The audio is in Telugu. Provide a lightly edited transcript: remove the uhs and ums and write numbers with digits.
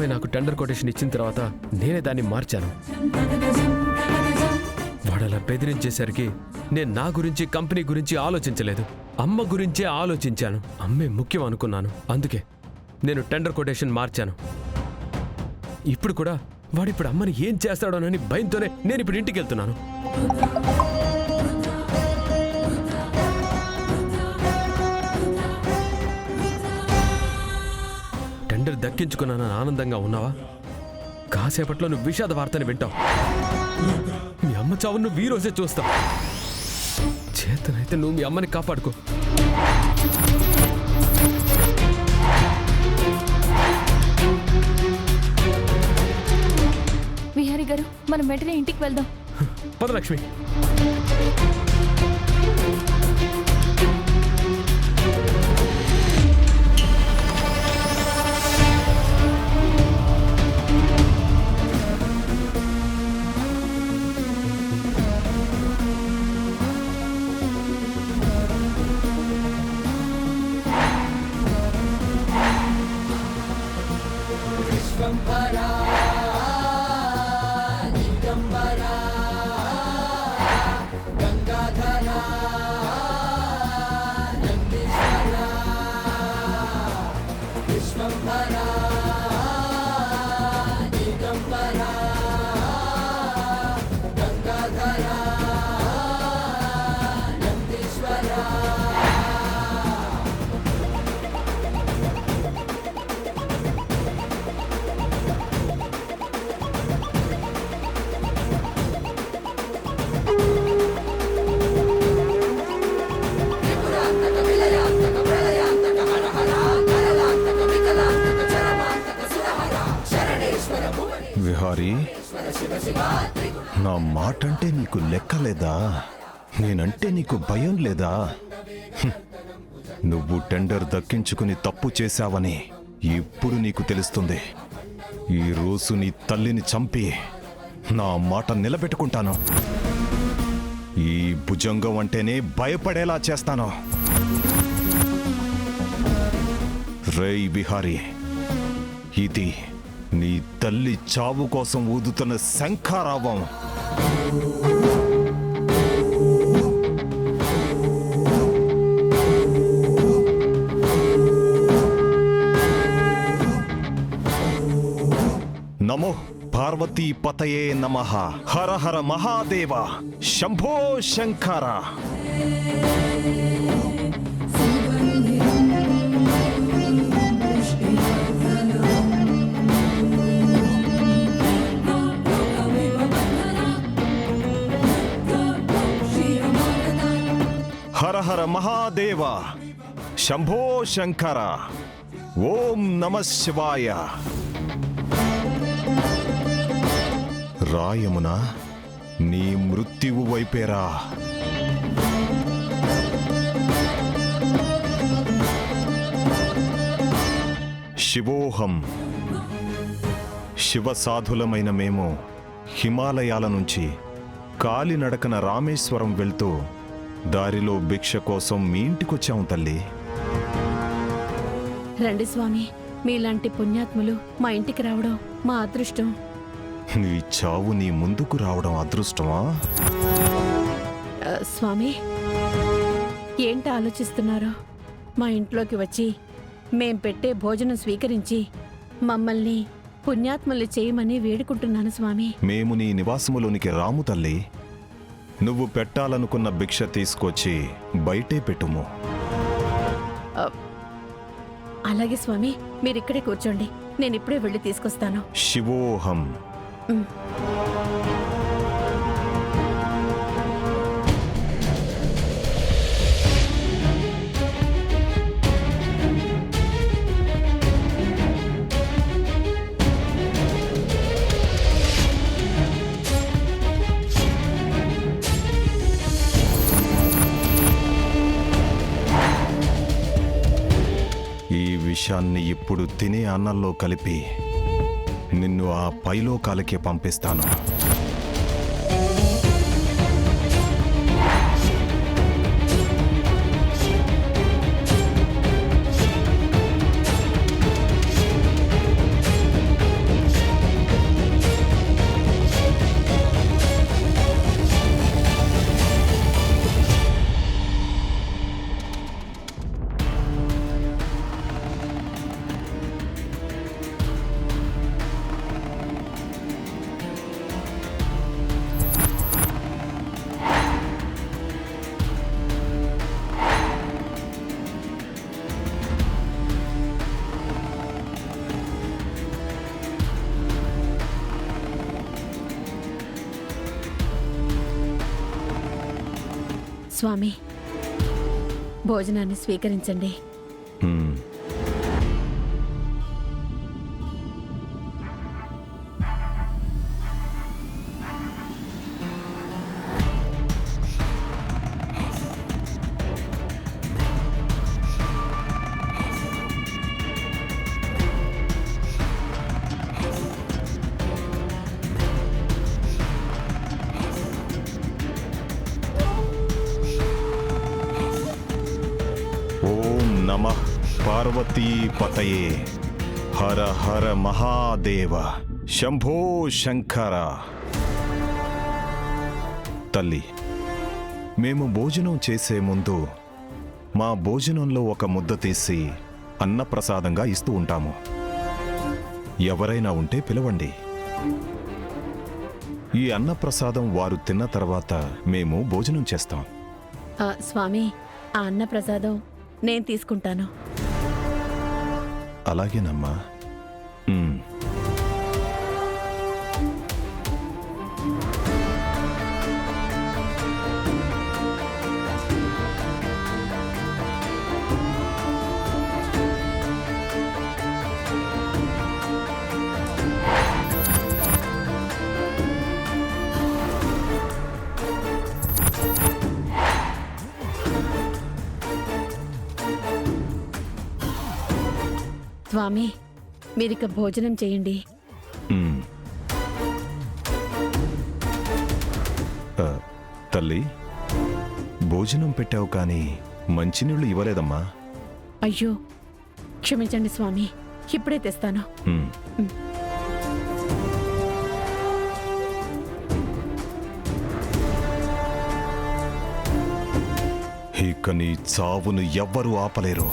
మావయ్య నాకు టెండర్ కొటేషన్ ఇచ్చిన తర్వాత నేనే దాన్ని మార్చాను. వాడలా బెదిరించేసరికి నేను నా గురించి కంపెనీ గురించి ఆలోచించలేదు, అమ్మ గురించే ఆలోచించాను. అమ్మే ముఖ్యం అనుకున్నాను. అందుకే నేను టెండర్ కొటేషన్ మార్చాను. ఇప్పుడు కూడా వాడిప్పుడు అమ్మని ఏం చేస్తాడోనని భయంతోనే నేను ఇప్పుడు ఇంటికి వెళ్తున్నాను. టెండర్ దక్కించుకున్నానని ఆనందంగా ఉన్నావా? కాసేపట్లో నువ్వు విషాద వార్తని వింటావు. మీ అమ్మ చావు నువ్వు ఈ రోజే చూస్తావు. చేతనైతే నువ్వు మీ అమ్మని కాపాడుకో. విహారీ గారు, మనం వెంటనే ఇంటికి వెళ్దాం. పద లక్ష్మి. విహారీ, నా మాటంటే నీకు లెక్కలేదా? నేనంటే నీకు భయం లేదా? నువ్వు టెండర్ దక్కించుకుని తప్పు చేశావని ఇప్పుడు నీకు తెలుస్తుంది. ఈ రోజు నీ తల్లిని చంపి నా మాట నిలబెట్టుకుంటాను. ఈ భుజంగం అంటేనే భయపడేలా చేస్తాను. రేయ్ విహారీ, ఇది నీ తల్లి చావు కోసం ఊదుతున్న శంఖారావం. నమో పార్వతీ పతయే నమః. హర హర మహాదేవ, శంభో శంకర. హర హర మహాదేవ, శంభో శంకర. ఓం నమః శివాయ. రాయమున నీ మృత్యువు వైపేరా. శివోహం. శివసాధులమైన మేము హిమాలయాల నుంచి కాలినడకన రామేశ్వరం వెళ్తూ దారిలో భిక్ష కోసం మీ ఇంటికొచ్చాము తల్లి. రండి స్వామి, మీలాంటి పుణ్యాత్ములు మా ఇంటికి రావడం మా అదృష్టం. నీ చావు నీ ముందుకు రావడం అదృష్టమా? స్వామి, ఏంటి ఆలోచిస్తున్నారో? మా ఇంట్లోకి వచ్చి మేం పెట్టే భోజనం స్వీకరించి మమ్మల్ని పుణ్యాత్ములు చేయమని వేడుకుంటున్నాను స్వామి. మేము నీ నివాసములోనికి రాము తల్లి. నువ్వు పెట్టాలనుకున్న భిక్ష తీసుకొచ్చి బయటే పెట్టుము. అలాగే స్వామి, మీరిక్కడే కూర్చోండి, నేను ఇప్పుడే వెళ్ళి తీసుకొస్తాను. శివోహం. ఈ విషాన్ని ఇప్పుడు తినే అన్నంలో కలిపి నిన్ను ఆ పైలోకాలకే పంపిస్తాను. స్వామి భోజనాన్ని స్వీకరించండి. హ్మ్. ఓం నమః పార్వతీపతయే హర హర మహాదేవ శంభో శంకర. తల్లి, మేము భోజనం చేసే ముందు మా భోజనంలో ఒక ముద్ద తీసి అన్నప్రసాదంగా ఇస్తూ ఉంటాము. ఎవరైనా ఉంటే పిలవండి. ఈ అన్నప్రసాదం వారు తిన్న తర్వాత మేము భోజనం చేస్తాం. స్వామి, ఆ అన్న ప్రసాదం నేను తీసుకుంటాను. అలాగేనమ్మా. హ్మ్. స్వామి, మీరిక భోజనం చేయండి. మ్మ్. తల్లి, భోజనం పెట్టావు కానీ మంచినీళ్ళు ఇవ్వలేదమ్మా. అయ్యో, క్షమించండి స్వామి, ఇప్పుడే తెస్తాను. మ్మ్. ఇక నీ చావును ఎవ్వరూ ఆపలేరు.